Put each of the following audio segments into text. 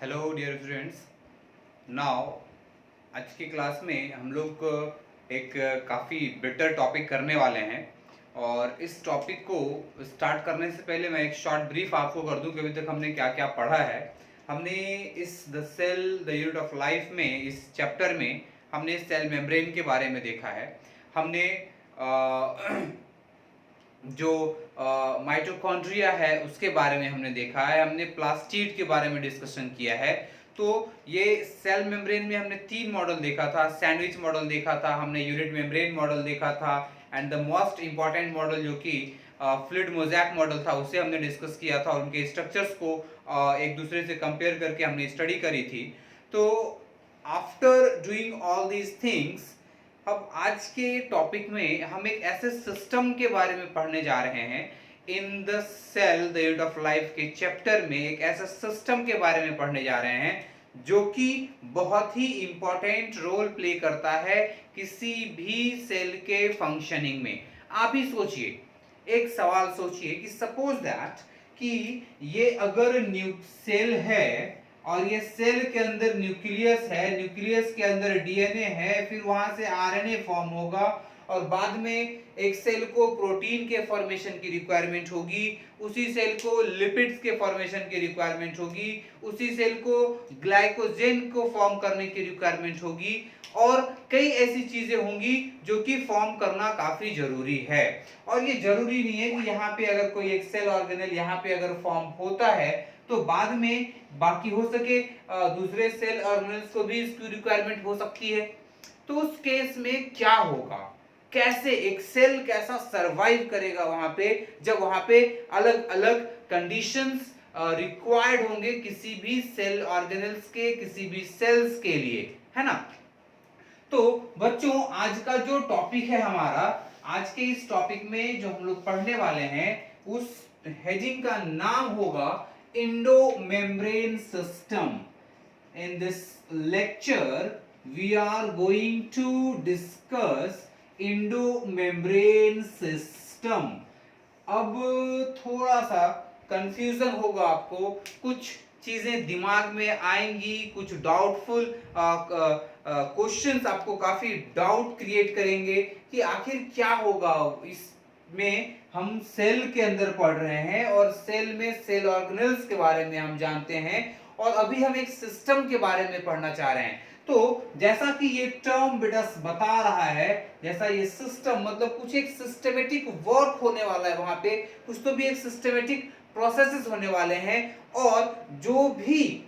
Hello dear students. Now आज की class में हम लोग एक काफ़ी बेटर टॉपिक करने वाले हैं। और इस टॉपिक को स्टार्ट करने से पहले मैं एक शॉर्ट ब्रीफ आपको कर दूं कि अभी तक हमने क्या क्या पढ़ा है। हमने इस the cell the unit of life में इस चैप्टर में हमने सेल मेम्ब्रेन के बारे में देखा है। हमने जो माइटोकॉन्ड्रिया है उसके बारे में हमने देखा है। हमने प्लास्टिड के बारे में डिस्कशन किया है। तो ये सेल मेम्ब्रेन में हमने तीन मॉडल देखा था। सैंडविच मॉडल देखा था, हमने यूनिट मेम्ब्रेन मॉडल देखा था, and the most important model जो कि फ्लूइड मोज़ैक मॉडल था उसे हमने डिस्कस किया था। उनके स्ट्रक्चर्स को एक दूसरे से कंपेयर करके हमने स्टडी करी थी। तो after doing all these things, अब आज के टॉपिक में हम एक ऐसे सिस्टम के बारे में पढ़ने जा रहे हैं। In the cell the unit of life के चैप्टर में एक ऐसा सिस्टम के बारे में पढ़ने जा रहे हैं जो कि बहुत ही इंपॉर्टेंट रोल प्ले करता है किसी भी सेल के फंक्शनिंग में। आप ही सोचिए, एक सवाल सोचिए कि सपोज दैट कि ये अगर सेल है और ये सेल के अंदर न्यूक्लियस है, न्यूक्लियस के अंदर डीएनए है, फिर वहां से आरएनए फॉर्म होगा और बाद में एक सेल को प्रोटीन के फॉर्मेशन की रिक्वायरमेंट होगी, उसी सेल को लिपिड्स के फॉर्मेशन की रिक्वायरमेंट होगी, उसी सेल को ग्लाइकोजेन को फॉर्म करने की रिक्वायरमेंट होगी और कई ऐसी चीजें होंगी जो कि फॉर्म करना काफी जरूरी है। और ये जरूरी नहीं है कि यहाँ पे अगर कोई एक सेल ऑर्गेनेल यहाँ पे अगर फॉर्म होता है तो बाद में बाकी हो सके दूसरे सेल ऑर्गेनेल्स को भी इसकी रिक्वायरमेंट हो सकती है। तो उस केस में क्या होगा, कैसे एक सेल कैसा सरवाइव करेगा वहां पे, जब वहां पे अलग अलग कंडीशंस रिक्वायर्ड होंगे किसी भी सेल ऑर्गेनेल्स के, किसी भी सेल्स के लिए, है ना। तो बच्चों, आज का जो टॉपिक है हमारा, आज के इस टॉपिक में जो हम लोग पढ़ने वाले हैं उस हेडिंग का नाम होगा Indo membrane system. In this lecture we are going to discuss endomembrane system। अब थोड़ा सा कंफ्यूजन होगा आपको, कुछ चीजें दिमाग में आएंगी, कुछ डाउटफुल क्वेश्चंस आपको काफी डाउट क्रिएट करेंगे कि आखिर क्या होगा। इसमें हम सेल के अंदर पढ़ रहे हैं और सेल में सेल ऑर्गेनेल्स के बारे में हम जानते हैं और अभी हम एक सिस्टम के बारे में पढ़ना चाह रहे हैं। तो जैसा कि ये टर्म बेटा बता रहा है, जैसा ये सिस्टम मतलब कुछ एक सिस्टमेटिक वर्क होने वाला है वहां पे, कुछ तो भी एक सिस्टमेटिक प्रोसेसेस होने वाले हैं और जो भी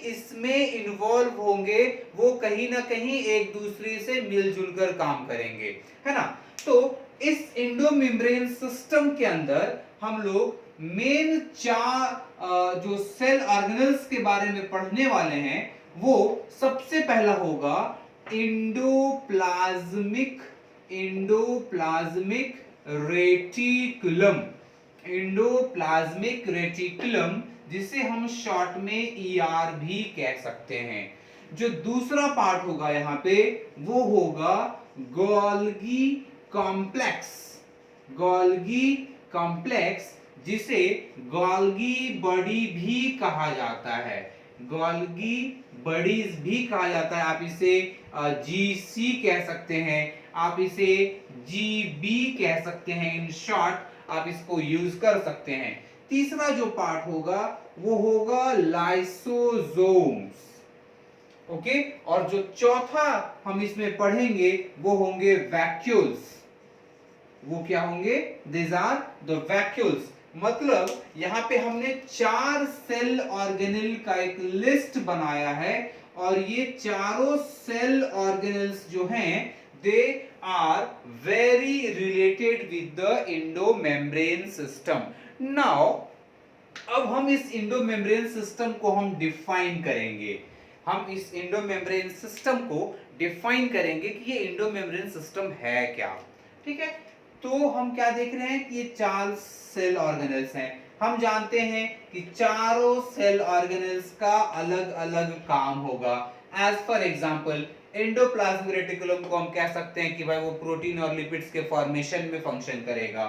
इसमें इन्वॉल्व होंगे वो कहीं ना कहीं एक दूसरे से मिलजुल कर काम करेंगे, है ना। तो इस इंडोमेम्ब्रेन सिस्टम के अंदर हम लोग मेन चार जो सेल ऑर्गेनेल्स के बारे में पढ़ने वाले हैं। वो सबसे पहला होगा इंडोप्लाज्मिक रेटिकुलम। इंडोप्लाज्मिक रेटिकुलम जिसे हम शॉर्ट में ईआर भी कह सकते हैं। जो दूसरा पार्ट होगा यहाँ पे वो होगा गोल्गी कॉम्प्लेक्स जिसे गोल्गी बॉडी भी कहा जाता है। गोल्गी बॉडीज भी कहा जाता है। आप इसे जीसी कह सकते हैं, आप इसे जीबी कह सकते हैं। इन शॉर्ट आप इसको यूज कर सकते हैं। तीसरा जो पार्ट होगा वो होगा लाइसोसोम्स, ओके। और जो चौथा हम इसमें पढ़ेंगे वो होंगे वैक्यूल्स। वो क्या होंगे? This are the vacuoles. मतलब यहां पे हमने चार सेल ऑर्गेनेल का एक लिस्ट बनाया है और ये चारों सेल ऑर्गेनेल्स जो हैं they are very related with the endomembrane system. Now अब हम इस इंडोमेम्ब्रेन सिस्टम को हम डिफाइन करेंगे। हम इस इंडोमेम्ब्रेन सिस्टम को डिफाइन करेंगे कि ये इंडोमेम्ब्रेन सिस्टम है क्या, ठीक है। तो हम क्या देख रहे हैं कि ये चार सेल ऑर्गेनेल्स हैं। हम जानते हैं कि चारों सेल ऑर्गेनेल्स का अलग अलग काम होगा। As for example endoplasmic reticulum को हम कह सकते हैं कि भाई वो प्रोटीन और लिपिड्स के फॉर्मेशन में फंक्शन करेगा।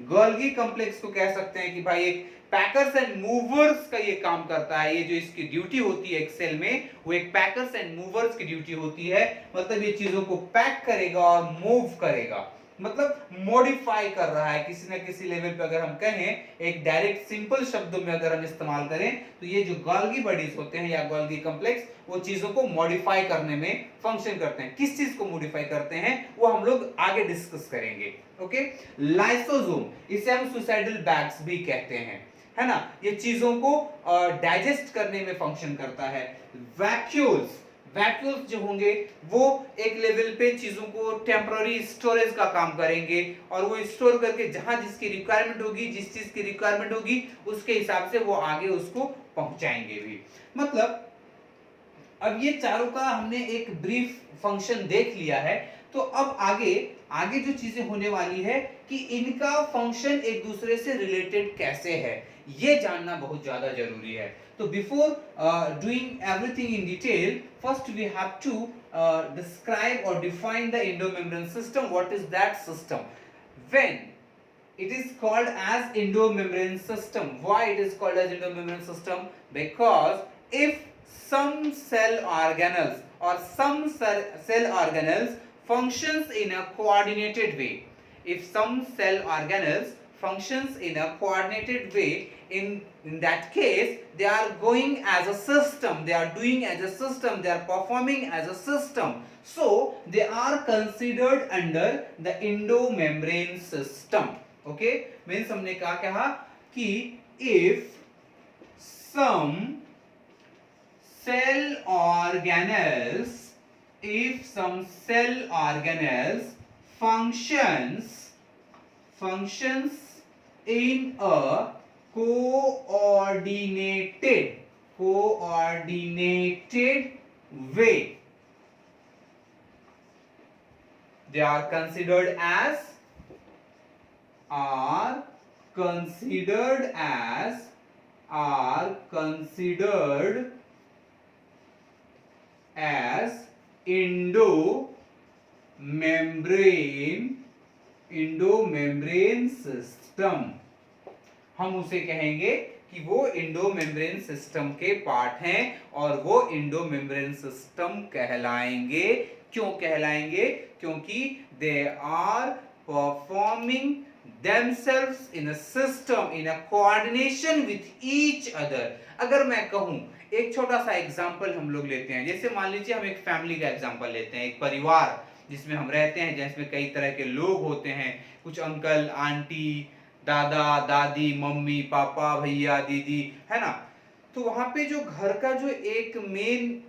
गोल्गी कॉम्प्लेक्स को कह सकते हैं कि भाई एक पैकर्स एंड मूवर्स का ये काम करता है। ये जो इसकी ड्यूटी होती है एक्सेल में, वो एक पैकर्स एंड मूवर्स की ड्यूटी होती है। मतलब ये चीजों को पैक करेगा और मूव करेगा, मतलब मॉडिफाई कर रहा है किसी न किसी लेवल पे। अगर हम कहें एक डायरेक्ट सिंपल शब्दों में अगर हम इस्तेमाल करें तो ये जो गोल्गी बॉडीज होते हैं या गोल्गी कॉम्प्लेक्स, वो चीजों को मॉडिफाई करने में फंक्शन करते हैं। किस चीज को मॉडिफाई करते हैं वो हम लोग आगे डिस्कस करेंगे। ओके, लाइसोसोम, इसे हम सुसाइडल बैग्स भी कहते हैं, है ना। ये चीजों को डाइजेस्ट करने में फंक्शन करता है। वैक्यूल्स, वैक्यूल्स जो होंगे वो एक लेवल पे चीजों को टेम्पररी स्टोरेज का काम करेंगे और वो स्टोर करके जहां जिसकी रिक्वायरमेंट होगी, जिस चीज की रिक्वायरमेंट होगी उसके हिसाब से वो आगे उसको पहुंचाएंगे भी। मतलब अब ये चारों का हमने एक ब्रीफ फंक्शन देख लिया है। तो अब आगे जो चीजें होने वाली है कि इनका फंक्शन एक दूसरे से रिलेटेड कैसे है, ये जानना बहुत ज्यादा जरूरी है। तो before doing everything in detail, first we have to describe और define the endomembrane system. What is that system? When it is called as endomembrane system. Why it is called as endomembrane system? Because if some cell organelles or some cell organelles functions in a coordinated way, if some cell organelles functions in a coordinated way, in that case they are going as a system, they are doing as a system, they are performing as a system, so they are considered under the endomembrane system. Okay, means हमने कहा कि if some cell organelles, if some cell organelles functions in a coordinated way, they are considered as endomembrane system। हम उसे कहेंगे कि वो endomembrane system के part हैं और वो एंडोमेम्ब्रेन सिस्टम कहलाएंगे। क्यों कहलाएंगे? क्योंकि they are performing themselves in a system, in a coordination with each other। अगर मैं कहूं, एक छोटा सा एग्जांपल हम लोग लेते हैं, जैसे मान लीजिए हम एक फैमिली का एग्जांपल लेते हैं, एक परिवार जिसमें हम रहते हैं, जिसमें कई तरह के लोग होते हैं, कुछ अंकल आंटी, दादा दादी, मम्मी पापा, भैया दीदी, है ना। तो वहां पे जो घर का जो एक मेन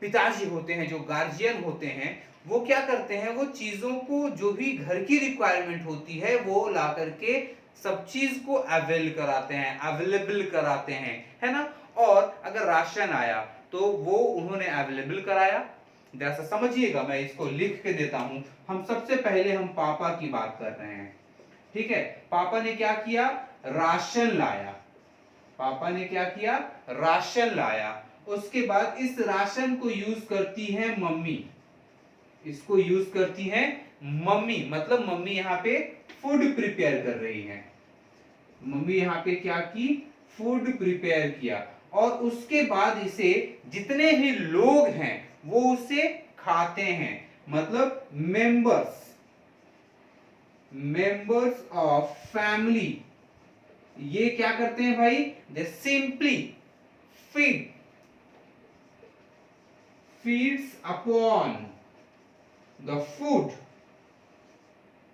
पिताजी होते हैं, जो गार्जियन होते हैं, वो क्या करते हैं, वो चीजों को जो भी घर की रिक्वायरमेंट होती है वो ला करके सब चीज को अवेलेबल कराते हैं, है ना। और अगर राशन आया तो वो उन्होंने अवेलेबल कराया। जैसा समझिएगा, मैं इसको लिख के देता हूं। हम सबसे पहले हम पापा की बात कर रहे हैं, ठीक है। पापा ने क्या किया? राशन लाया। पापा ने क्या किया? राशन लाया। उसके बाद इस राशन को यूज करती है मम्मी, इसको यूज करती है मम्मी, मतलब मम्मी यहाँ पे फूड प्रिपेयर कर रही है। मम्मी यहाँ पे क्या की? फूड प्रिपेयर किया। और उसके बाद इसे जितने भी लोग हैं वो उसे खाते हैं, मतलब मेंबर्स ऑफ फैमिली ये क्या करते हैं भाई? दे simply feeds upon the food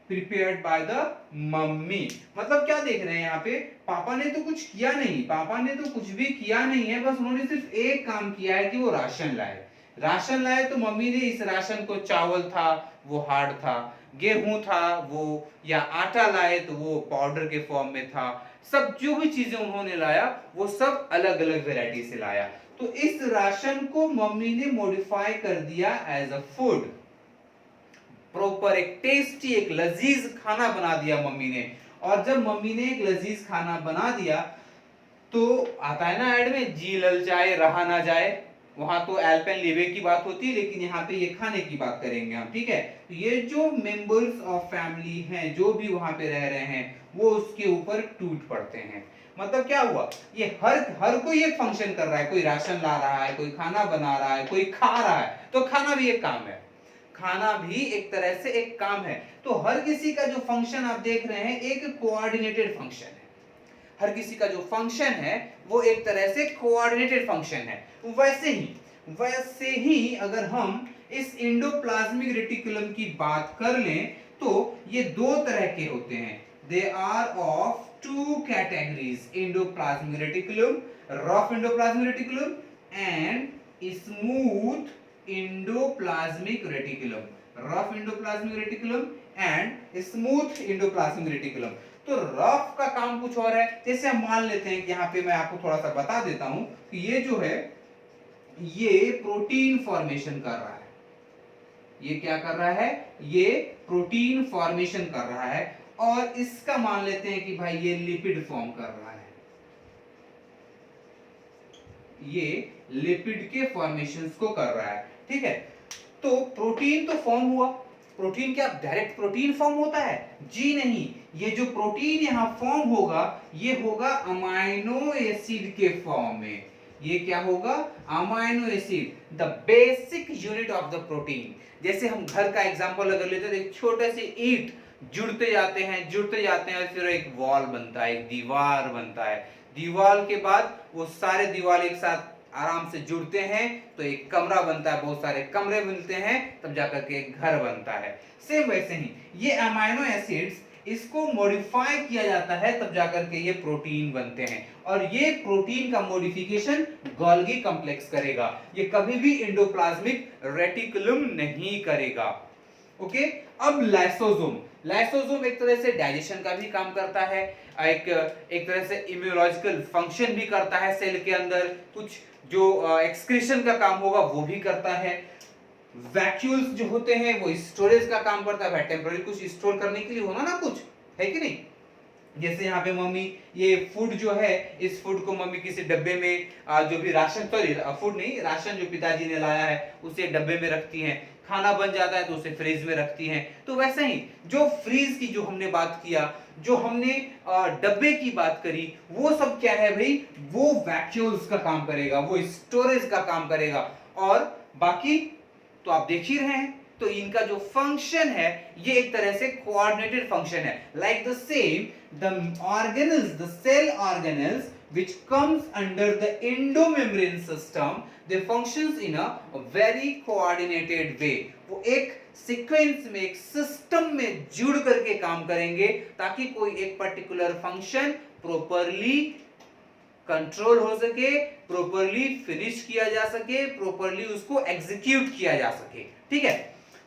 prepared by the mummy. मतलब क्या देख रहे हैं यहाँ पे? पापा ने तो कुछ किया नहीं, पापा ने तो कुछ भी किया नहीं है, बस उन्होंने सिर्फ एक काम किया है कि वो राशन लाए। राशन लाए तो मम्मी ने इस राशन को, चावल था वो हार्ड था, गेहूं था वो, या आटा लाए तो वो पाउडर के फॉर्म में था। सब जो भी चीजें उन्होंने लाया वो सब अलग अलग वैरायटी से लाया। तो इस राशन को मम्मी ने मॉडिफाई कर दिया एज अ फूड, प्रॉपर एक टेस्टी, एक लजीज खाना बना दिया मम्मी ने। और जब मम्मी ने एक लजीज खाना बना दिया तो आता है ना ऐड में, जी ललचाए रहा ना जाए, वहां तो एल्पेनलीबे की बात होती है, लेकिन यहाँ पे ये खाने की बात करेंगे हम, ठीक है। तो ये जो मेंबर्स ऑफ फैमिली हैं, जो भी वहां पे रह रहे हैं, वो उसके ऊपर टूट पड़ते हैं। मतलब क्या हुआ, ये हर हर कोई एक फंक्शन कर रहा है, कोई राशन ला रहा है, कोई खाना बना रहा है, कोई खा रहा है, तो खाना भी एक काम है, खाना भी एक तरह से एक काम है। तो हर किसी का जो फंक्शन आप देख रहे हैं एक कोऑर्डिनेटेड फंक्शन है, हर किसी का जो फंक्शन है वो एक तरह से कोऑर्डिनेटेड फंक्शन है। वैसे ही अगर हम इस एंडोप्लाज्मिक रेटिकुलम की बात कर लें तो ये दो तरह के होते हैं, they are of two categories, endoplasmic reticulum, rough endoplasmic reticulum and smooth endoplasmic reticulum, rough endoplasmic reticulum and smooth endoplasmic reticulum. तो रफ का काम कुछ और है, जैसे हम मान लेते हैं कि यहाँ पे मैं आपको थोड़ा सा बता देता हूं कि ये जो है ये प्रोटीन फॉर्मेशन कर रहा है, ये क्या कर रहा है, ये प्रोटीन फॉर्मेशन कर रहा है, और इसका मान लेते हैं कि भाई ये लिपिड फॉर्म कर रहा है, ये लिपिड के फॉर्मेशंस को कर रहा है, ठीक है। तो प्रोटीन तो फॉर्म हुआ, प्रोटीन क्या डायरेक्ट प्रोटीन फॉर्म होता है? जी नहीं, ये जो प्रोटीन यहां फॉर्म होगा ये होगा अमाइनो एसिड के फॉर्म में। ये क्या होगा? Amino acid, the basic unit of the protein. जैसे हम घर का एग्जांपल अगर लेते हैं, एक छोटे से ईंट जुड़ते जाते हैं और फिर एक वॉल बनता है, एक दीवार बनता है, दीवार के बाद वो सारे दीवार एक साथ आराम से जुड़ते हैं तो एक कमरा बनता है, बहुत सारे कमरे मिलते हैं, तब जाकर के एक घर बनता है। सेम वैसे ही ये अमाइनो एसिड्स, इसको मॉडिफाई किया जाता है तब जाकर के ये प्रोटीन बनते हैं, और ये प्रोटीन का मॉडिफिकेशन गोल्गी कॉम्प्लेक्स करेगा, ये कभी भी एंडोप्लाज्मिक रेटिकुलम नहीं करेगा। ओके, अब लाइसोसोम, लाइसोसोम एक तरह से डाइजेशन का भी काम करता है, एक तरह से इम्यूनोलॉजिकल फंक्शन भी करता है, सेल के अंदर कुछ जो एक्सक्रीशन का काम होगा वो भी करता है। वैक्यूल्स जो होते हैं वो स्टोरेज का काम करता है, टेम्पररी कुछ स्टोर करने के लिए होना ना, कुछ है कि नहीं। जैसे यहाँ पे मम्मी ये फूड जो है, इस फूड को मम्मी किसी डब्बे में जो भी राशन, सॉरी फूड नहीं, राशन जो पिताजी ने लाया है उसे डब्बे में रखती हैं, खाना बन जाता है तो उसे फ्रीज में रखती हैं। तो वैसे ही जो फ्रीज की जो हमने बात किया, जो हमने डब्बे की बात करी, वो सब क्या है भाई, वो वैक्यूल्स का काम करेगा, वो स्टोरेज का काम करेगा। और बाकी तो आप देख ही रहे हैं, तो इनका जो फंक्शन है ये एक तरह से कोऑर्डिनेटेड फंक्शन है, like the same the organelles, the cell organelles which comes under the endomembrane system, they functions in a very coordinated way। वो एक सीक्वेंस में, एक सिस्टम में जुड़ करके काम करेंगे ताकि कोई एक पर्टिकुलर फंक्शन प्रॉपरली कंट्रोल हो सके, प्रॉपरली फिनिश किया जा सके, प्रॉपरली उसको एग्जीक्यूट किया जा सके, ठीक है।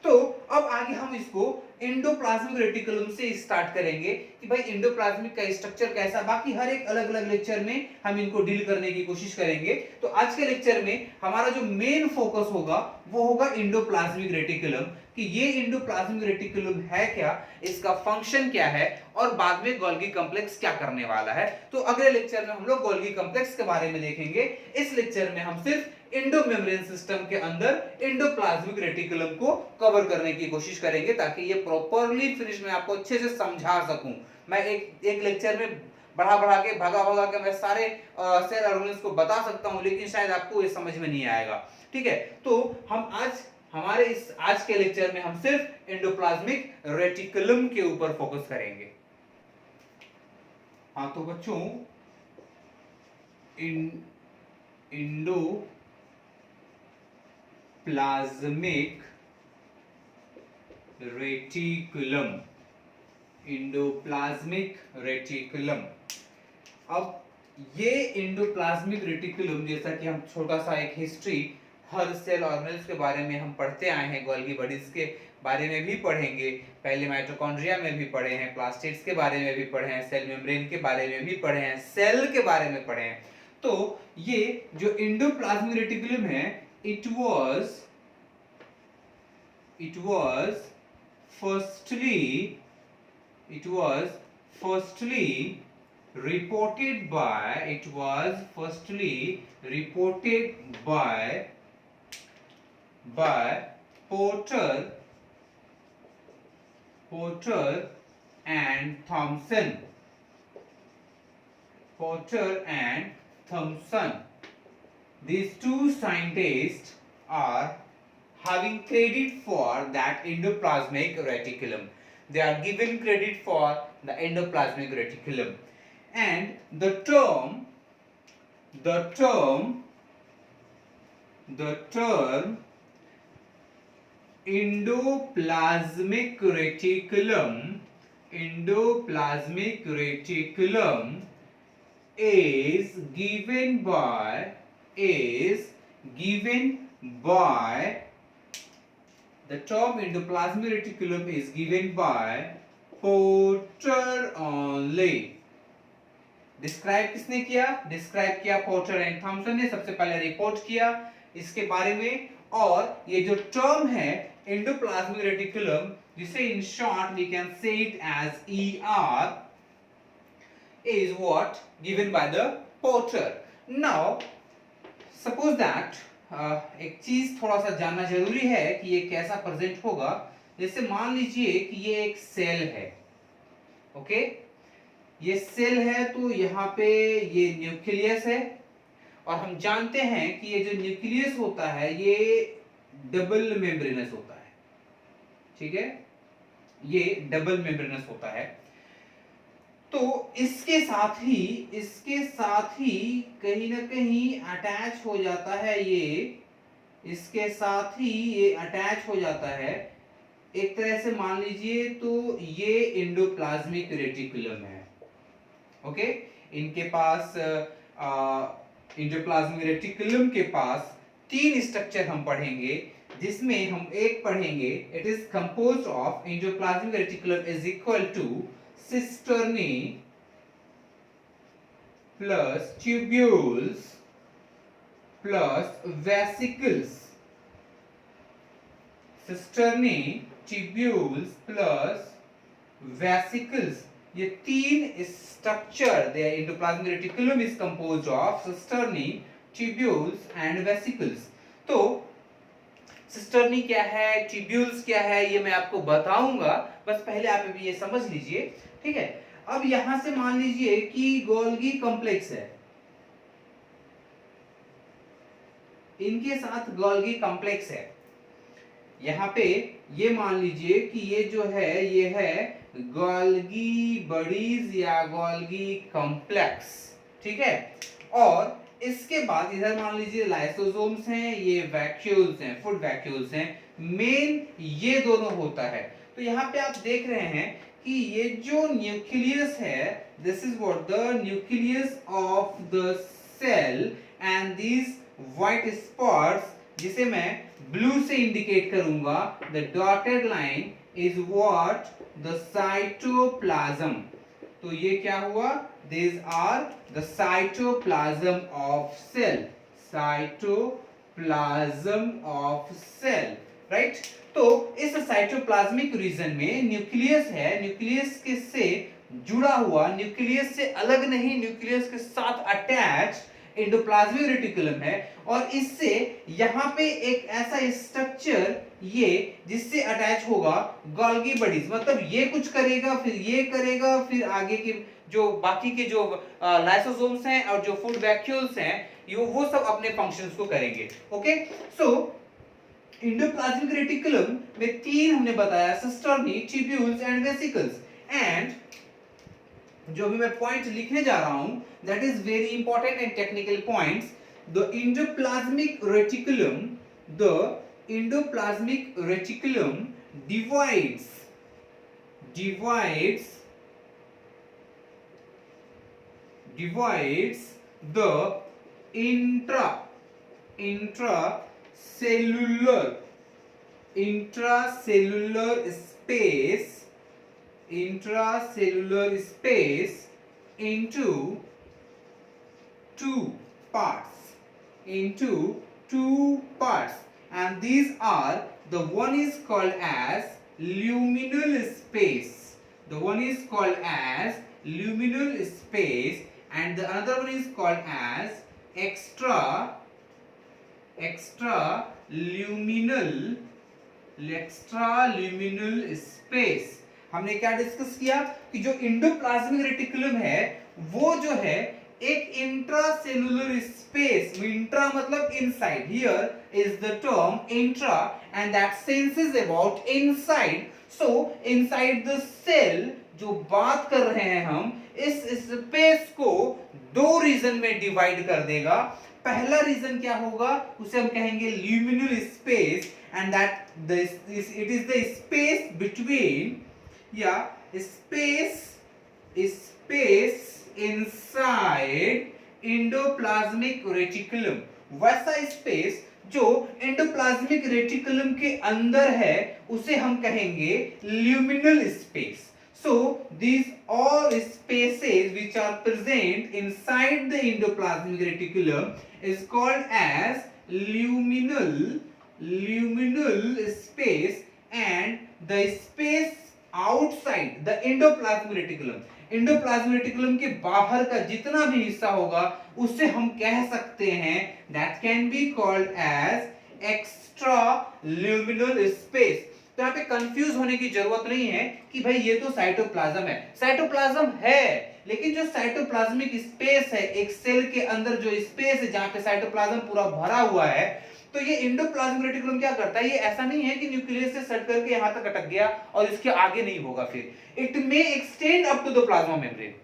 तो अब आगे हम इसको एंडोप्लाज्मिक रेटिकुलम से स्टार्ट करेंगे कि भाई एंडोप्लाज्मिक का स्ट्रक्चर कैसा, बाकी हर एक अलग अलग लेक्चर में हम इनको डील करने की कोशिश करेंगे। तो आज के लेक्चर में हमारा जो मेन फोकस होगा वो होगा एंडोप्लाज्मिक रेटिकुलम, कि ये एंडोप्लाज्मिक रेटिकुलम है क्या, इसका फंक्शन क्या है, और बाद में गोल्गी कॉम्प्लेक्स क्या करने वाला है। तो अगले लेक्चर में हम लोग गोल्गी कॉम्प्लेक्स के बारे में देखेंगे। इस लेक्चर में हम सिर्फ एंडोमेम्ब्रेन सिस्टम के अंदर एंडोप्लाज्मिक रेटिकुलम को कवर करने की कोशिश करेंगे ताकि ये प्रॉपरली फिनिश में आपको अच्छे से समझा सकूं। मैं एक लेक्चर में बढ़ा के भगा के मैं सारे सेल ऑर्गेनल्स को बता सकता हूं, लेकिन शायद आपको ये समझ में नहीं आएगा, ठीक है। तो हम हमारे इस आज के लेक्चर में हम सिर्फ एंडोप्लाज्मिक रेटिकुलम के ऊपर फोकस करेंगे। हाँ तो बच्चों, एंडोप्लाज्मिक रेटिकुलम, एंडोप्लाज्मिक रेटिकुलम। अब ये एंडोप्लाज्मिक रेटिकुलम, जैसा कि हम छोटा सा एक हिस्ट्री हर सेल ऑर्गेनल्स के बारे में हम पढ़ते आए हैं, गोल्गी बॉडीज के बारे में भी पढ़ेंगे, पहले माइटोकॉन्ड्रिया में भी पढ़े हैं, प्लास्टिड्स के बारे में भी पढ़े हैं, सेल मेम्ब्रेन के बारे में भी पढ़े हैं, सेल के बारे में पढ़े हैं। तो ये जो एंडोप्लाज्मिक रेटिकुलम है, it was firstly reported by by Porter and Thomson. Porter and Thomson. These two scientists are having credit for that endoplasmic reticulum. They are given credit for the endoplasmic reticulum. And the term endoplasmic reticulum is given by the term endoplasmic reticulum is given by Porter only. Describe किसने किया? Describe किया porter and Thomson ने। सबसे पहले report किया इसके बारे में। और ये जो टर्म है एंडोप्लाज्मिक रेटिकुलम, जिसे in short we can say it as ER, is what given by the Porter. Now suppose that एक चीज थोड़ा सा जानना जरूरी है कि ये कैसा प्रेजेंट होगा। जैसे मान लीजिए कि ये एक सेल है, ओके ये सेल है, तो यहाँ पे ये न्यूक्लियस है, और हम जानते हैं कि ये जो न्यूक्लियस होता है ये डबल मेम्ब्रेनस होता है, ठीक है, ये डबल मेम्ब्रेनस होता है। तो इसके साथ ही कहीं ना कहीं अटैच हो जाता है, ये इसके साथ ही ये अटैच हो जाता है एक तरह से, मान लीजिए तो ये एंडोप्लाज्मिक रेटिकुलम है, ओके। इनके पास एंडोप्लाज्मिक रेटिकुलम के पास तीन स्ट्रक्चर हम पढ़ेंगे, जिसमें हम एक पढ़ेंगे, it is composed of endoplasmic reticulum is equal to cisternae plus tubules plus vesicles. Cisternae, tubules plus vesicles, ये तीन structure, the endoplasmic reticulum is composed of cisternae, tubules and vesicles. तो सिस्टर्नी क्या है, ट्यूब्यूल्स क्या है, ये मैं आपको बताऊंगा, बस पहले आप अभी ये समझ लीजिए, ठीक है। अब यहां से मान लीजिए कि गोल्गी कॉम्प्लेक्स है, इनके साथ गोल्गी कॉम्प्लेक्स है। यहाँ पे ये मान लीजिए कि ये जो है ये है गोल्गी बॉडीज या गोल्गी कॉम्प्लेक्स, ठीक है। और इसके बाद इधर मान लीजिए लाइसोसोम्स हैं, ये वैक्यूल्स हैं, फूड वैक्यूल्स हैं, मेन ये दोनों होता है। तो यहाँ पे आप देख रहे हैं कि ये जो न्यूक्लियस है, this is what the nucleus of the cell, and these white spots, जिसे मैं ब्लू से इंडिकेट करूंगा, the dotted line is what the cytoplasm. तो ये क्या हुआ, these are the cytoplasm of cell, cytoplasm of cell, right? तो इस साइटोप्लाज्मिक रीजन में न्यूक्लियस है, न्यूक्लियस के से जुड़ा हुआ, न्यूक्लियस से अलग नहीं, न्यूक्लियस के साथ अटैच एंडोप्लाज्मिक रेटिकुलम है, और इससे यहाँ पे एक ऐसा स्ट्रक्चर ये जिससे अटैच होगा गोल्गी बॉडीज, मतलब ये कुछ करेगा, फिर ये करेगा, फिर आगे के जो बाकी के जो लाइसोसोम्स हैं और जो फूड वैक्यूल्स हैं, वो सब अपने फंक्शंस को करेंगे, ओके। सो एंडोप्लाज्मिक रेटिकुलम में तीन हमने बताया, cisternae, tubules and vesicles. And जो भी मैं पॉइंट लिखने जा रहा हूं, that is very important and technical points. The endoplasmic reticulum divides the intracellular space into two parts, and these are, the one is called as luminal space, and the another one is called as luminal space. हमने क्या discuss किया कि जो endoplasmic reticulum है वो जो है एक इंट्रासेलुलर स्पेस, इंट्रा मतलब inside, here is the term intra and that sense is about inside. So inside the cell जो बात कर रहे हैं हम, इस स्पेस को दो रीजन में डिवाइड कर देगा। पहला रीजन क्या होगा, उसे हम कहेंगे luminal space, and that it is the space between, या स्पेस इनसाइड एंडोप्लाज्मिक रेटिकुलम। वैसा स्पेस जो एंडोप्लाज्मिक रेटिकुलम के अंदर है उसे हम कहेंगे luminal space. So these all spaces which are present inside the endoplasmic reticulum is called as luminal space, and the space outside the endoplasmic reticulum, endoplasmic reticulum के बाहर का जितना भी हिस्सा होगा उसे हम कह सकते हैं that can be called as extra luminal space। तो यहाँ पे कंफ्यूज होने की जरूरत नहीं है कि भाई ये तो साइटोप्लाज्म है। साइटोप्लाज्म है, लेकिन जो साइटोप्लाज्मिक स्पेस है, एक सेल के अंदर जो स्पेस है जहां पे साइटोप्लाज्म पूरा भरा हुआ है, तो ये एंडोप्लाज्मिक रेटिकुलम क्या करता है, ये ऐसा नहीं है कि न्यूक्लियस से सट करके यहां तक अटक गया और इसके आगे नहीं होगा, फिर it may extend up to the plasma membrane.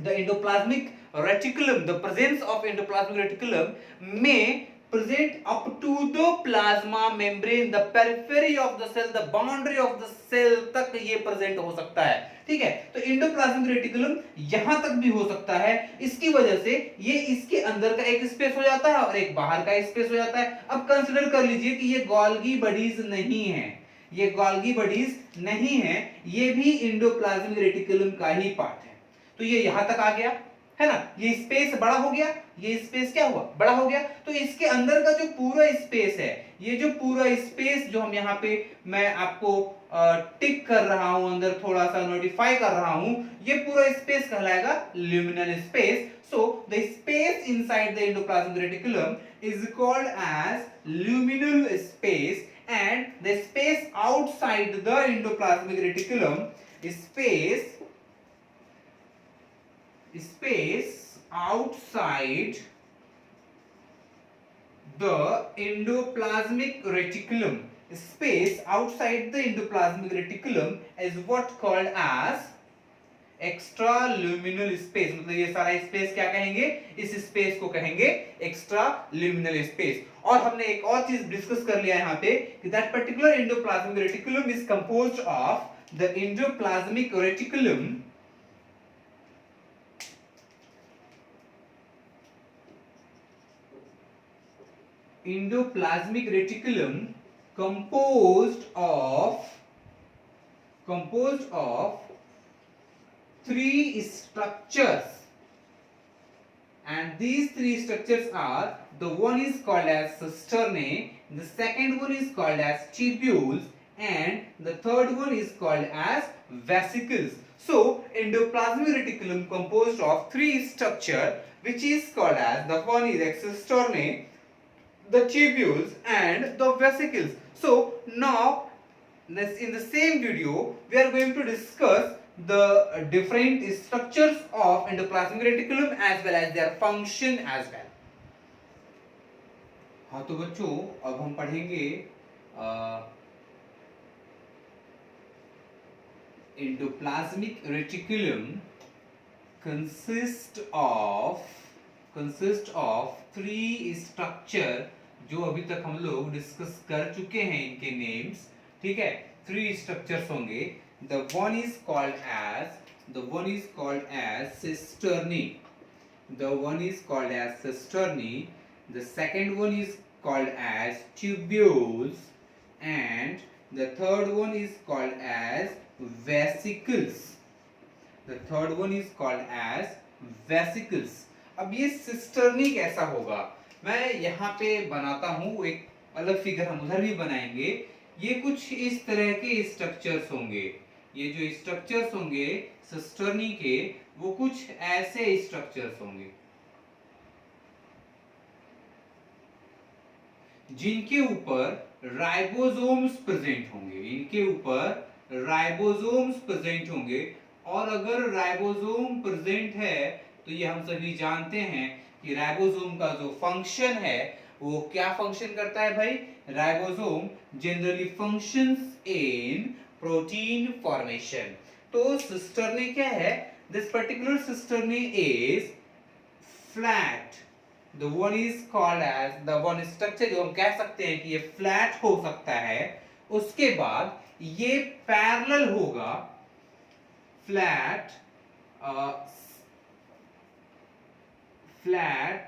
The endoplasmic reticulum, the presence of endoplasmic reticulum may present up to the plasma membrane, the periphery of the cell, the boundary of the cell तक ये present हो सकता है। ठीक है, तो endoplasmic reticulum यहां तक भी हो सकता है। इसकी वजह से ये इसके अंदर का एक स्पेस हो जाता है और एक बाहर का स्पेस हो जाता है। अब कंसीडर कर लीजिए कि ये गोल्गी बॉडीज नहीं है, ये गोल्गी बॉडीज नहीं है, ये भी एंडोप्लाज्मिक रेटिकुलम का ही पार्ट है। तो ये यहां तक आ गया है ना, ये स्पेस बड़ा हो गया, ये स्पेस क्या हुआ, बड़ा हो गया। तो इसके अंदर का जो पूरा स्पेस है, ये जो पूरा स्पेस जो हम यहाँ पे मैं आपको टिक कर रहा हूं, अंदर थोड़ा सा नोटिफाई कर रहा हूं, ये पूरा स्पेस कहलाएगा luminal space. So the space inside the endoplasmic reticulum is called as luminal space, and the space outside the endoplasmic reticulum, space outside the endoplasmic reticulum, space outside the endoplasmic reticulum is what called as extra luminal space. मतलब ये सारा space क्या कहेंगे, इस space को कहेंगे extra luminal space. और हमने एक और चीज डिस्कस कर लिया यहाँ पे कि that particular endoplasmic reticulum is composed of the endoplasmic reticulum composed of three structures, and these three structures are, the one is called as cisternae, the second one is called as tubules, and the third one is called as vesicles. So endoplasmic reticulum composed of three structure, which is called as, the one is cisternae, the tubules and the vesicles. So now in the same video we are going to discuss the different structures of endoplasmic reticulum as well as their function as well. हाँ तो बच्चों अब हम पढ़ेंगे endoplasmic reticulum consists of three structure, जो अभी तक हम लोग डिस्कस कर चुके हैं इनके नेम्स। ठीक है, थ्री स्ट्रक्चर्स होंगे। The one is called as cisternae, the second one is called as tubules, and the third one is called as vesicles. अब ये सिस्टर्नी कैसा होगा, मैं यहाँ पे बनाता हूँ एक अलग फिगर, हम उधर भी बनाएंगे। ये कुछ इस तरह के स्ट्रक्चर्स होंगे, ये जो स्ट्रक्चर्स होंगे सिस्टर्नी के, वो कुछ ऐसे स्ट्रक्चर्स होंगे। जिनके ऊपर राइबोसोम्स प्रेजेंट होंगे, इनके ऊपर राइबोसोम्स प्रेजेंट होंगे। और अगर राइबोसोम प्रेजेंट है तो ये हम सभी जानते हैं कि राइबोसोम का जो फंक्शन है वो क्या फंक्शन करता है भाई? राइबोसोम जनरली फंक्शंस इन प्रोटीन फॉर्मेशन। तो सिस्टर्नी क्या है? This particular cisternae is flat, the one is called as the one structure जो हम कह सकते हैं कि ये फ्लैट हो सकता है। उसके बाद ये पैरेलल होगा, flat flat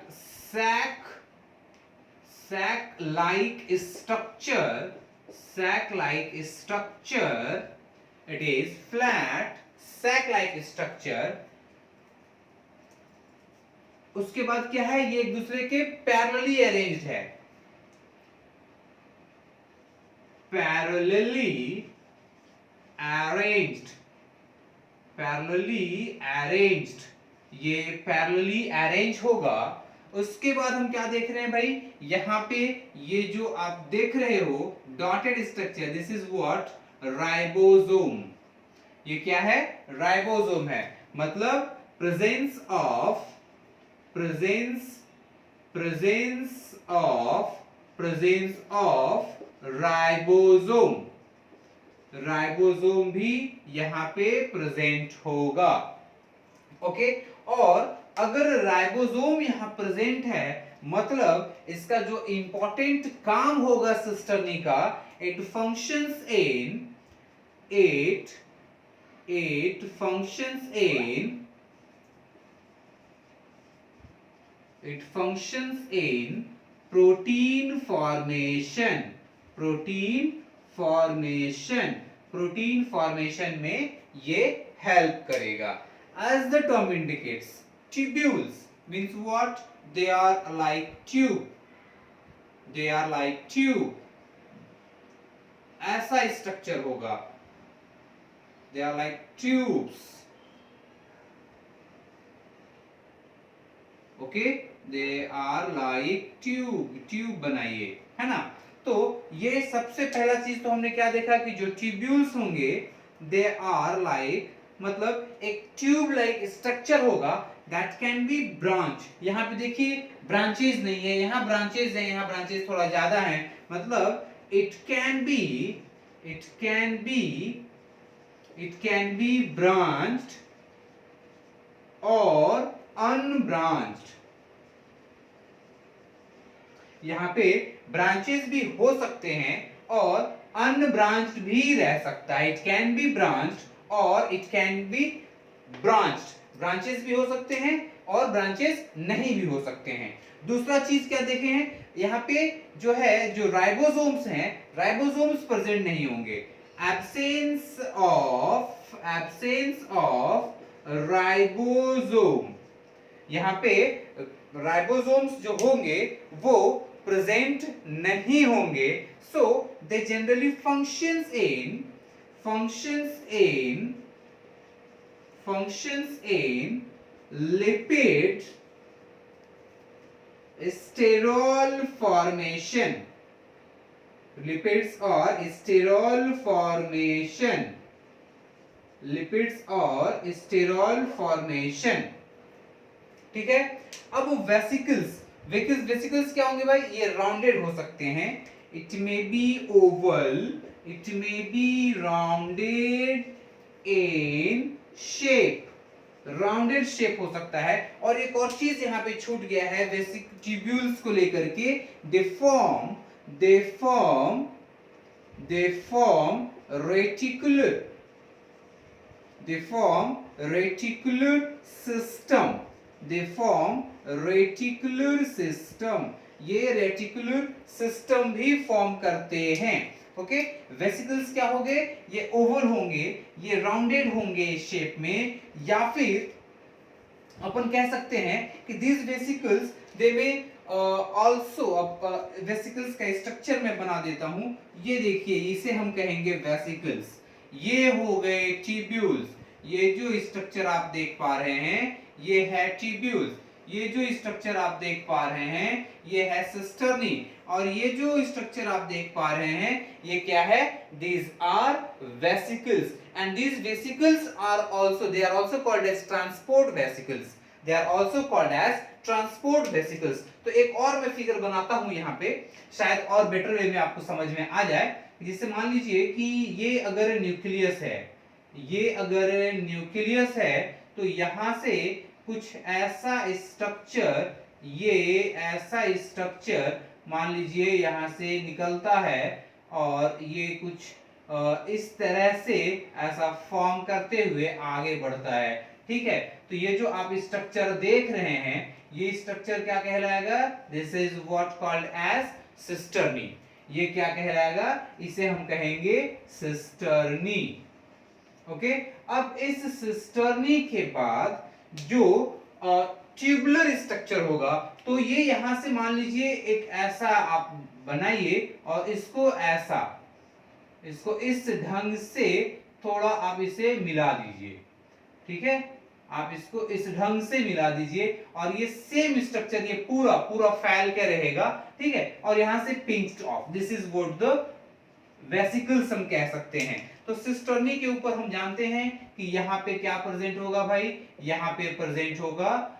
sac like structure, sac like structure, it is flat sac like structure। उसके बाद क्या है? ये एक दूसरे के पैरेलली अरेंज्ड है, पैरेलली अरेंज्ड, पैरेलली अरेंज्ड, ये पैरेलली अरेंज होगा। उसके बाद हम क्या देख रहे हैं भाई? यहां पे ये जो आप देख रहे हो dotted structure, this is what? Ribosome. ये क्या है? राइबोसोम है। मतलब प्रेजेंस ऑफ राइबोसोम, राइबोसोम भी यहां पे प्रेजेंट होगा। ओके, और अगर राइबोसोम यहां प्रेजेंट है मतलब इसका जो इंपॉर्टेंट काम होगा सिस्टर्नी का, it functions in protein formation, protein formation में ये हेल्प करेगा। As the term indicates, tubules means what? They are like tube, they are like tube, ऐसा स्ट्रक्चर होगा, they are like tubes। Okay, they are like tube, tube बनाइए, है ना। तो ये सबसे पहला चीज तो हमने क्या देखा कि जो ट्यूब्यूल्स होंगे दे आर लाइक, मतलब एक ट्यूब लाइक स्ट्रक्चर होगा दैट कैन बी ब्रांच। यहाँ पे देखिए ब्रांचेस नहीं है, यहाँ ब्रांचेस है, यहाँ ब्रांचेस थोड़ा ज्यादा है। मतलब इट कैन बी ब्रांच्ड और अनब्रांच्ड। यहां पे ब्रांचेस भी हो सकते हैं और अनब्रांच्ड भी रह सकता है। इट कैन बी ब्रांच्ड और it can be branched, branches भी हो सकते हैं और ब्रांचेस नहीं भी हो सकते हैं। दूसरा चीज क्या देखे हैं? यहाँ पे जो है, जो राइबोसोम्स हैं, राइबोसोम्स प्रेजेंट नहीं होंगे। एब्सेंस ऑफ राइबोसोम, यहाँ पे राइबोसोम्स जो होंगे वो प्रेजेंट नहीं होंगे। So they generally functions in lipid sterol formation, lipids और स्टेरॉल फॉर्मेशन, लिपिड्स और स्टेरॉल फॉर्मेशन। ठीक है। अब वेसिकल्स, वेसिकल्स क्या होंगे भाई? ये राउंडेड हो सकते हैं। It may be oval, it may be rounded in shape, rounded shape हो सकता है। और एक और चीज यहाँ पे छूट गया है वेसिक ट्यूब्यूल्स को लेकर के, they form reticular system, reticular system, ये रेटिकुलर सिस्टम भी फॉर्म करते हैं। ओके, वेसिकल्स क्या होंगे? ये ओवल होंगे, ये राउंडेड होंगे शेप में, या फिर अपन कह सकते हैं कि these vesicles they may also, vesicles का स्ट्रक्चर मैं बना देता हूं। ये देखिए, इसे हम कहेंगे वेसिकल्स। ये हो गए ट्यूब्यूल्स, ये जो स्ट्रक्चर आप देख पा रहे हैं ये है ट्यूब्यूल्स। ये जो स्ट्रक्चर आप देख पा रहे हैं ये है सिस्टर्नी, और ये जो स्ट्रक्चर आप देख पा रहे हैं ये क्या है? These are vesicles, and these vesicles are also, they are also called as transport vesicles, they are also called as transport vesicles. तो एक और मैं फिगर बनाता हूं यहाँ पे, शायद और बेटर वे में आपको समझ में आ जाए। जैसे मान लीजिए कि ये अगर न्यूक्लियस है, ये अगर न्यूक्लियस है, तो यहां से कुछ ऐसा स्ट्रक्चर, ये ऐसा स्ट्रक्चर मान लीजिए यहां से निकलता है, और ये कुछ इस तरह से ऐसा फॉर्म करते हुए आगे बढ़ता है। ठीक है, तो ये जो आप स्ट्रक्चर देख रहे हैं ये स्ट्रक्चर क्या कहलाएगा? This is what called as cisternae. ये क्या कहलाएगा? इसे हम कहेंगे सिस्टर्नी। ओके, अब इस सिस्टर्नी के बाद जो ट्यूबुलर स्ट्रक्चर होगा, तो ये यहां से मान लीजिए एक ऐसा आप बनाइए और इसको ऐसा, इसको इस ढंग से थोड़ा आप इसे मिला दीजिए। ठीक है, आप इसको इस ढंग से मिला दीजिए और ये सेम स्ट्रक्चर ये पूरा पूरा फैल के रहेगा। ठीक है, और यहां से pinched of, this is what the vesicles हम कह सकते हैं। तो सिस्टर्नी के ऊपर हम जानते हैं कि यहाँ पे क्या प्रेजेंट होगा भाई? यहाँ पे प्रेजेंट होगा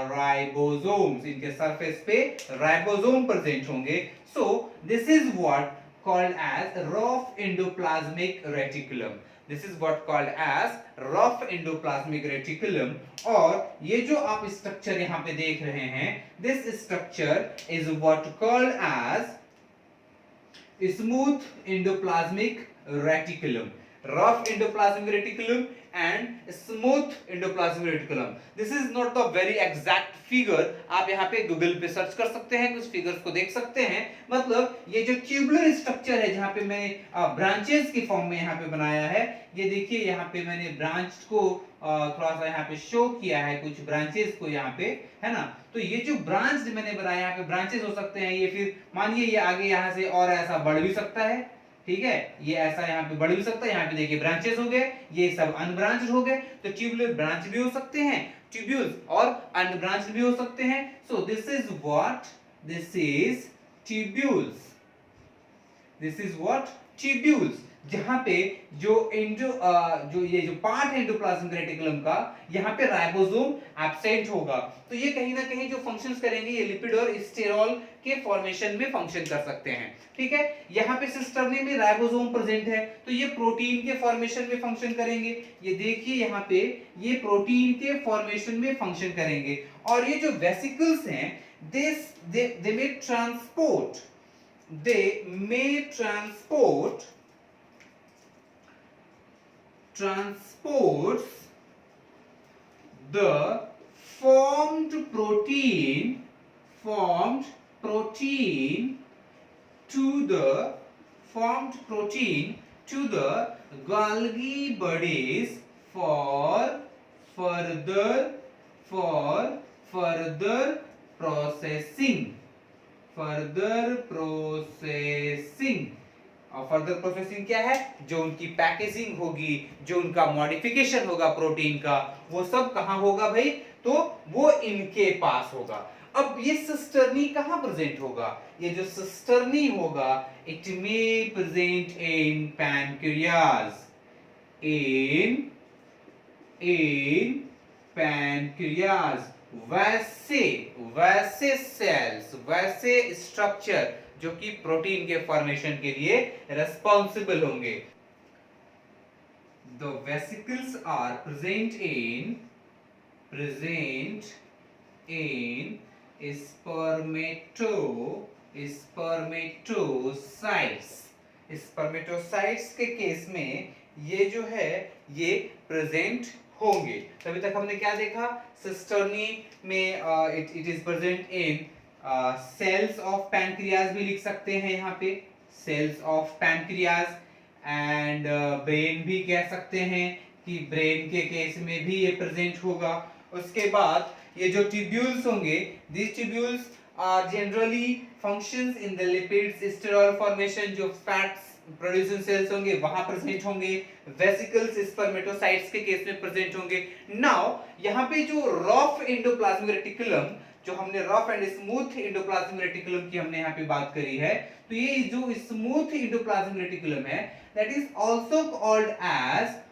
राइबोसोम्स, इनके सरफेस पे राइबोसोम प्रेजेंट होंगे। So this is what called as rough endoplasmic reticulum, this is what called as rough endoplasmic reticulum. और ये जो आप स्ट्रक्चर यहाँ पे देख रहे हैं, this structure is what called as smooth endoplasmic reticulum, rough endoplasmic reticulum and smooth endoplasmic reticulum. This is not the very exact figure, आप यहाँ पे गूगल पे सर्च कर सकते हैं, कुछ फिगर्स को देख सकते हैं। मतलब ये जो ट्यूबुलर स्ट्रक्चर है जहाँ पे मैंने ब्रांचेस के फॉर्म में यहाँ पे बनाया है, ये देखिए यहाँ पे मैंने ब्रांच को थोड़ा सा यहाँ पे शो किया है, कुछ ब्रांचेस को यहाँ पे, है ना। तो ये जो ब्रांच मैंने बनाया, यहाँ पे ब्रांचेस हो सकते हैं, ये फिर मानिए ये आगे यहाँ से और ऐसा बढ़ भी सकता है। ठीक है, ये ऐसा यहाँ पे बढ़ भी सकता है, यहाँ पे देखिए ब्रांचेस हो गए, ये सब अनब्रांच्ड हो गए। तो ट्यूबुलर ब्रांच भी हो सकते हैं, ट्यूब्यूल्स और अनब्रांच्ड भी हो सकते हैं। सो this is what, this is tubules, this is what tubules, जहां पे जो जो ये जो पार्ट है एंडोप्लाज्मिक रेटिकुलम का, यहाँ पे राइबोसोम एब्सेंट होगा। तो ये कहीं ना कहीं जो फंक्शंस करेंगे ये लिपिड और स्टेरॉल के फॉर्मेशन में फंक्शन कर सकते हैं। ठीक है, यहाँ पे सिस्टर्नी में राइबोसोम प्रेजेंट है, तो ये प्रोटीन के फॉर्मेशन में फंक्शन करेंगे। ये देखिए यहाँ पे ये प्रोटीन के फॉर्मेशन में फंक्शन करेंगे। और ये जो वेसिकल्स हैं, दे में transport, they may transports the formed protein to the Golgi bodies for further processing, और फर्दर प्रोसेसिंग क्या है? जो उनकी पैकेजिंग होगी, जो उनका मॉडिफिकेशन होगा प्रोटीन का, वो सब कहां होगा भाई? तो वो इनके पास होगा। अब ये सिस्टर्नी कहां प्रेजेंट होगा? ये जो सिस्टर्नी होगा, it may present in pancreas, in pancreas. वैसे सेल्स, वैसे स्ट्रक्चर जो कि प्रोटीन के फॉर्मेशन के लिए रेस्पॉन्सिबल होंगे। The vesicles are present in spermatocytes। Spermatocytes के केस में ये जो है ये प्रेजेंट होंगे। तभी तक हमने क्या देखा? सिस्टर्नी में it is present in cells of pancreas भी लिख सकते हैं यहाँ पे, cells of pancreas. And brain भी कह सकते हैं कि ब्रेन के केस में भी ये प्रेजेंट होगा। उसके बाद ये जो ट्यूब्यूल्स होंगे, these tubules are generally functions in the lipids sterol formation, जो फैट्स प्रोड्यूसिंग सेल्स होंगे वहां प्रेजेंट होंगे, वेसिकल्स स्पर्मेटोसाइट्स के केस में प्रेजेंट होंगे। नाउ यहाँ पे जो रफ एंडोप्लाज्मिक रेटिकुलम, जो हमने rough and smooth endoplasmic reticulum की हमने यहाँ पे बात करी है, तो ये जो स्मूथ एंडोप्लाज्मिक रेटिकुलम है that is also called as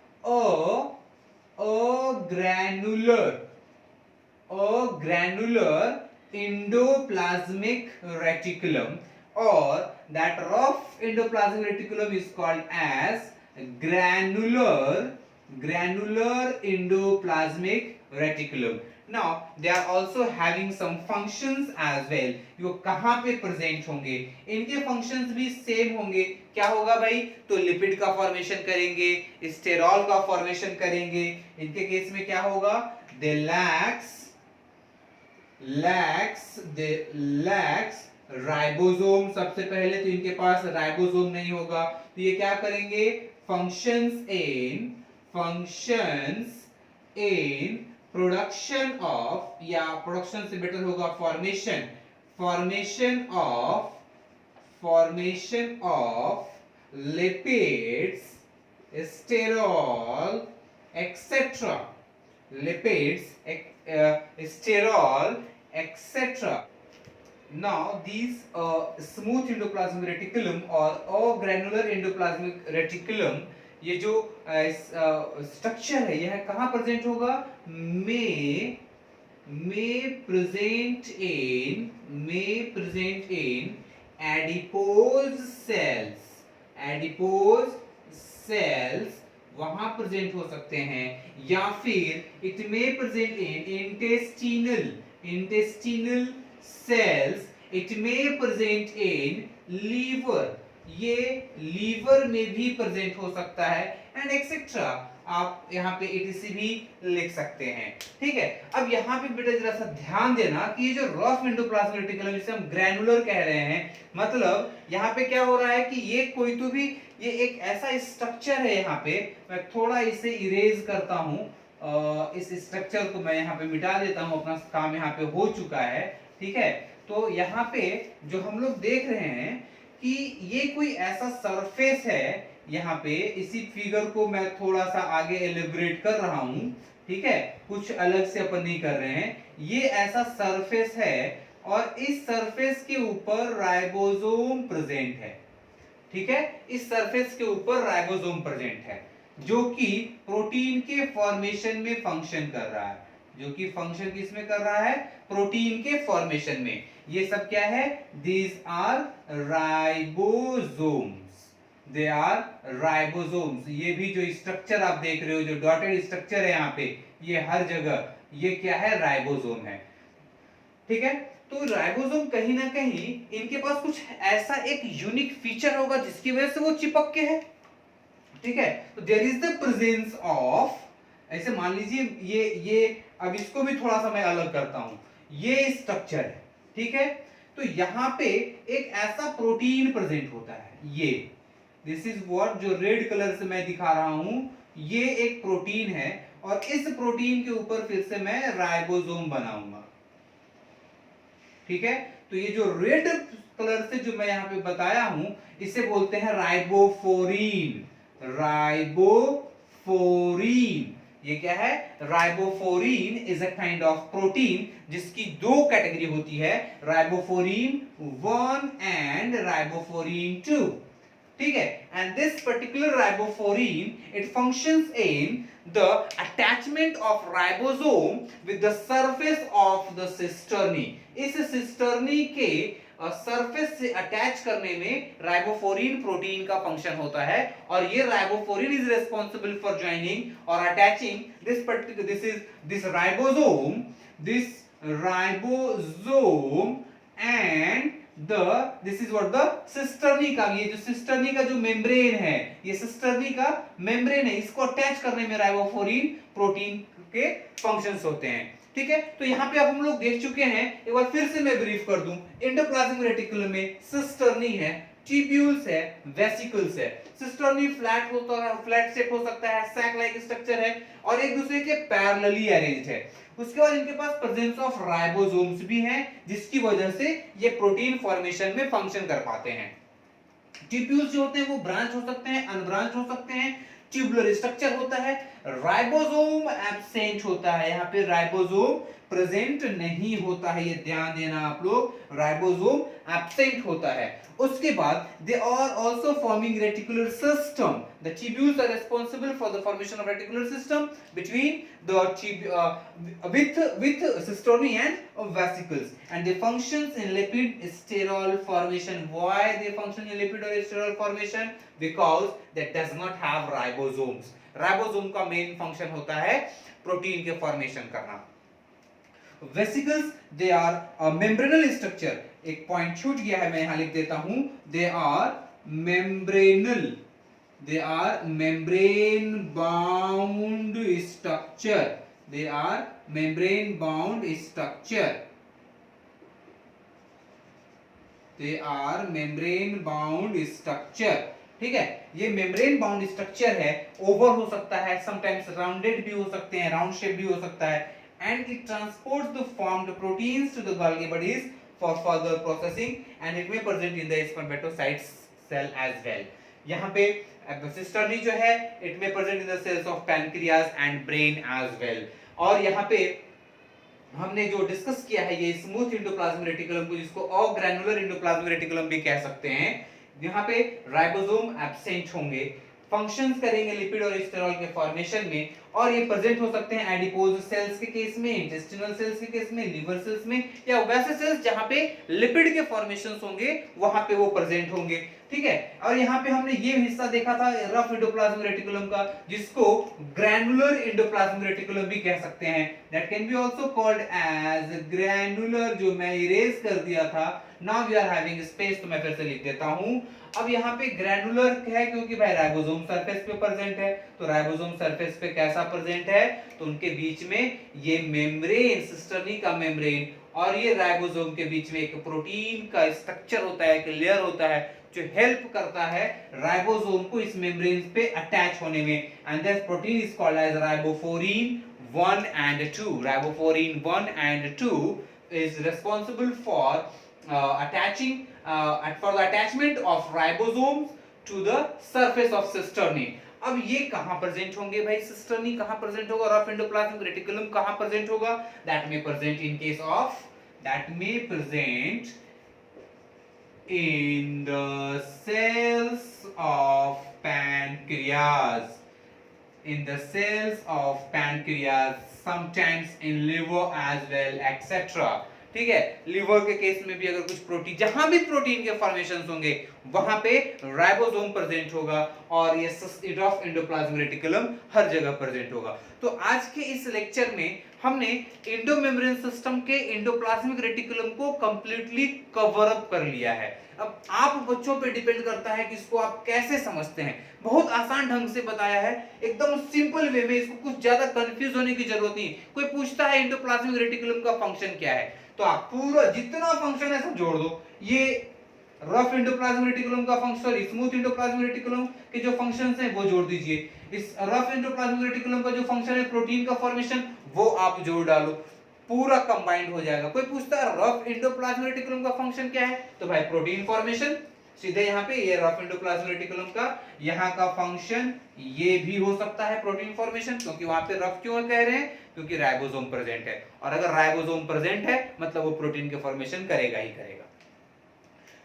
granular endoplasmic reticulum, or that rough endoplasmic reticulum is called as granular endoplasmic reticulum. Now they are also having some functions as well. यो कहाँ पे present होंगे, इनके functions भी same होंगे। क्या होगा भाई, तो लिपिड का फॉर्मेशन करेंगे, स्टेरॉल का फॉर्मेशन करेंगे। इनके केस में क्या होगा, दे लैक्स राइबोसोम। सबसे पहले तो इनके पास राइबोसोम नहीं होगा, तो ये क्या करेंगे, फंक्शंस इन प्रोडक्शन ऑफ, या प्रोडक्शन से बेटर होगा formation of lipids, sterol etcetera, sterol etc. Now these smooth endoplasmic reticulum or granular endoplasmic reticulum, ये जो स्ट्रक्चर है यह कहाँ प्रेजेंट होगा, may present in adipose cells वहां प्रेजेंट हो सकते हैं, या फिर इट में present in intestinal cells, it में प्रेजेंट इन लीवर, ये लीवर में भी प्रेजेंट हो सकता है, एंड एक्सेट्रा। आप यहाँ पे etc भी लिख सकते हैं, ठीक है। अब यहाँ पे बेटा जरा सा ध्यान देना कि ये जो रफ एंडोप्लाज्मिक रेटिकुलम जिसे हम ग्रैनुलर कह रहे हैं, मतलब यहाँ पे क्या हो रहा है कि ये कोई तो भी ये एक ऐसा स्ट्रक्चर है। यहाँ पे मैं थोड़ा इसे इरेज करता हूँ, इस स्ट्रक्चर को मैं यहाँ पे मिटा देता हूँ, अपना काम यहाँ पे हो चुका है, ठीक है। तो यहाँ पे जो हम लोग देख रहे हैं कि ये कोई ऐसा सरफेस है, यहाँ पे इसी फिगर को मैं थोड़ा सा आगे एलिब्रेट कर रहा हूं, ठीक है, कुछ अलग से अपन नहीं कर रहे हैं। ये ऐसा सरफेस है और इस सरफेस के ऊपर राइबोसोम प्रेजेंट है, ठीक है। इस सरफेस के ऊपर राइबोसोम प्रेजेंट है जो कि प्रोटीन के फॉर्मेशन में फंक्शन कर रहा है, जो कि फंक्शन किसमें कर रहा है, प्रोटीन के फॉर्मेशन में। ये सब क्या है, these are ribosomes, they are ribosomes. ये भी जो स्ट्रक्चर आप देख रहे हो, जो डॉटेड स्ट्रक्चर है यहाँ पे, ये हर जगह ये क्या है, राइबोसोम है, ठीक है। तो राइबोसोम कहीं ना कहीं इनके पास कुछ ऐसा एक यूनिक फीचर होगा जिसकी वजह से वो चिपक के है, ठीक है। तो there is the presence of, ऐसे मान लीजिए ये अब इसको भी थोड़ा सा मैं अलग करता हूं, ये स्ट्रक्चर है, ठीक है। तो यहाँ पे एक ऐसा प्रोटीन प्रेजेंट होता है, ये दिस इज व्हाट, जो रेड कलर से मैं दिखा रहा हूं, ये एक प्रोटीन है और इस प्रोटीन के ऊपर फिर से मैं राइबोसोम बनाऊंगा, ठीक है। तो ये जो रेड कलर से जो मैं यहाँ पे बताया हूं, इसे बोलते हैं राइबोफोरीन। ये क्या है, ribophorin is a kind of protein जिसकी दो कैटेगरी होती है, राइबोफोरीन 1 एंड राइबोफोरीन 2, ठीक है। And this particular ribophorin it functions in the attachment of ribosome with the surface of the cisternae. इस सिस्टर्नी के सरफेस से अटैच करने में राइबोफोरीन प्रोटीन का फंक्शन होता है, और ये राइबोफोरीन इज रिस्पांसिबल फॉर जॉइनिंग और attaching this ribosome and this is what the cisternae का, ये जो सिस्टर्नी का जो मेम्ब्रेन है, ये सिस्टर्नी का मेम्ब्रेन है, इसको अटैच करने में राइबोफोरीन प्रोटीन के फंक्शंस होते हैं, ठीक है। तो यहाँ पे अब हम लोग देख चुके हैं, एक बार फिर से मैं ब्रीफ कर दूं, एंडोप्लाज्मिक रेटिकुलम में सिस्टर्नी है, ट्यूब्यूल्स है, वेसिकल्स है। सिस्टर्नी फ्लैट होता है, फ्लैट शेप हो सकता है, सैक लाइक स्ट्रक्चर है और एक दूसरे के पैरेलली अरेंज्ड है। उसके बाद इनके पास प्रेजेंस ऑफ राइबोसोम्स भी हैं जिसकी वजह से ये प्रोटीन फॉर्मेशन में फंक्शन कर पाते हैं, ट्यूब्यूल्स जो होते हैं वो ब्रांच हो सकते हैं, अनब्रांच हो सकते हैं, ट्यूबुलर स्ट्रक्चर होता है, राइबोसोम एब्सेंट होता है, यहाँ पे राइबोसोम प्रेजेंट नहीं होता है, ये ध्यान देना आप लोग, राइबोसोम एब्सेंट होता है। उसके बाद they are also forming reticular system, the tubules are responsible for the formation of reticular system between the with cisternae and vesicles, and they functions in lipid sterol formation. Why they function in lipid or sterol formation? Because that does not have ribosomes. Ribosome का main function होता है protein के formation करना। Vesicles they are membranal structure, एक point छूट गया है, मैं यहां लिख देता हूं, they are membranal, they are membrane bound structure, they are membrane bound structure, they are membrane bound structure, ठीक है। ये मेम्ब्रेन बाउंड स्ट्रक्चर है, ओवल हो सकता है, समटाइम्स राउंडेड भी हो सकते हैं, राउंड शेप भी हो सकता है, and it transports the formed proteins to the Golgi bodies for further processing, and it may present in the spermatocytes cell as well. यहाँ पे सिस्टर्नी जो है it may present in the cells of pancreas and brain as well. और यहाँ पे हमने जो discuss किया है ये स्मूथ एंडोप्लाज्मिक रेटिकुलम को, जिसको अग्रैनुलर एंडोप्लाज्मिक रेटिकुलम भी कह सकते हैं, यहाँ पे राइबोसोम एब्सेंट होंगे, फंक्शंस करेंगे लिपिड और स्टेरॉल के फॉर्मेशन में, और ये प्रेजेंट हो सकते हैं एडिपोज सेल्स के केस में, इंटेस्टिनल सेल्स के केस में, लिवर सेल्स में, या वैसे सेल्स जहां पे लिपिड के फॉर्मेशंस होंगे वहां पे वो प्रेजेंट होंगे, ठीक है। और यहाँ पे हमने ये हिस्सा देखा था रफ एंडोप्लाज्मिक रेटिकुलम का, जिसको ग्रैनुलर एंडोप्लाज्मिक रेटिकुलम भी कह सकते हैं, that can be also called as granular, जो मैं इरेज कर दिया था। Now we are having space, तो मैं फिर से लिख देता हूं। अब यहाँ पे ग्रैनुलर है क्योंकि भाई राइबोसोम सरफेस पे प्रेजेंट है, तो राइबोसोम सरफेस पे कैसा प्रेजेंट है, तो उनके बीच में ये मेम्ब्रेन, सिस्टर्नी का मेम्ब्रेन और ये राइबोसोम के बीच में एक प्रोटीन का स्ट्रक्चर होता है, एक लेयर होता है जो हेल्प करता है राइबोसोम को इस मेम्ब्रेन पे अटैच होने में, and this protein is called as ribophorin 1 and 2. Ribophorin 1 and 2 is responsible for for the attachment of ribosomes to the surface of cisternae. अब ये कहां प्रेजेंट होंगे भाई, सिस्टर्नी कहां प्रेजेंट होगा, रफ एंडोप्लाज्मिक रेटिकुलम कहां प्रेजेंट होगा, that may present in case of, that may present in the cells of pancreas, in the cells of pancreas, sometimes in liver as well, etc. ठीक है, liver के case में भी अगर कुछ protein, जहां भी प्रोटीन के फॉर्मेशंस होंगे वहां पे राइबोसोम प्रेजेंट होगा, और ये रफ एंडोप्लाज्मिक रेटिकुलम हर जगह प्रेजेंट होगा। तो आज के इस लेक्चर में हमने एंडोमेम्ब्रेन सिस्टम के एंडोप्लाज्मिक रेटिकुलम को कंप्लीटली कवर अप कर लिया है। अब आप बच्चों पे डिपेंड करता है कि इसको आप कैसे समझते हैं। बहुत आसान ढंग से बताया है, एकदम सिंपल वे में, इसको कुछ ज्यादा कंफ्यूज होने की जरूरत नहीं। कोई पूछता है एंडोप्लाज्मिक रेटिकुलम का फंक्शन क्या है, तो आप पूरा जितना फंक्शन है सब जोड़ दो। ये रफ एंडोप्लाज्मिक रेटिकुलम का फंक्शन, स्मूथ एंडोप्लाज्मिक रेटिकुलम के जो फंक्शंस हैं वो जोड़ दीजिए, इस रफ एंडोप्लाज्मिक रेटिकुलम का जो फंक्शन है प्रोटीन का फॉर्मेशन, वो आप जोड़ डालो, पूरा कंबाइंड हो जाएगा। कोई पूछता है रफ एंडोप्लाज्मिक रेटिकुलम का फंक्शन क्या है, तो भाई प्रोटीन फॉर्मेशन, सीधे यहाँ पे ये रफ एंडोप्लाज्मिक रेटिकुलम का यहाँ का फंक्शन ये भी हो सकता है प्रोटीन फॉर्मेशन, क्योंकि वहां पे रफ क्यों कह रहे हैं, क्योंकि राइबोसोम प्रेजेंट है, और अगर राइबोसोम प्रेजेंट है मतलब वो प्रोटीन के फॉर्मेशन करेगा ही करेगा,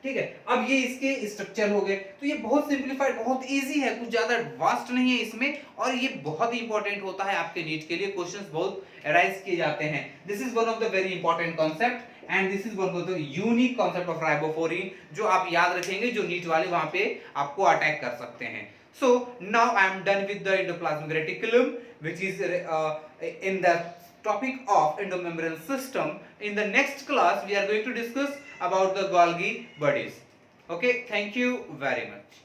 ठीक है। अब ये इसके स्ट्रक्चर हो गए, तो ये बहुत सिंपलीफाइड, बहुत इजी है, कुछ ज्यादा वास्ट नहीं है इसमें, और ये बहुत ही इंपॉर्टेंट होता है आपके नीट के लिए, क्वेश्चंस बहुत अराइज किए जाते हैं। This is one of the very important concept, and this is one of the unique concept of ribophorin, जो आप याद रखेंगे, जो नीट वाले वहां पे आपको अटैक कर सकते हैं। So now I am done with the endoplasmic reticulum, which is in the topic of endomembrane system. In the next class we are going to discuss about the Golgi bodies. Okay, thank you very much.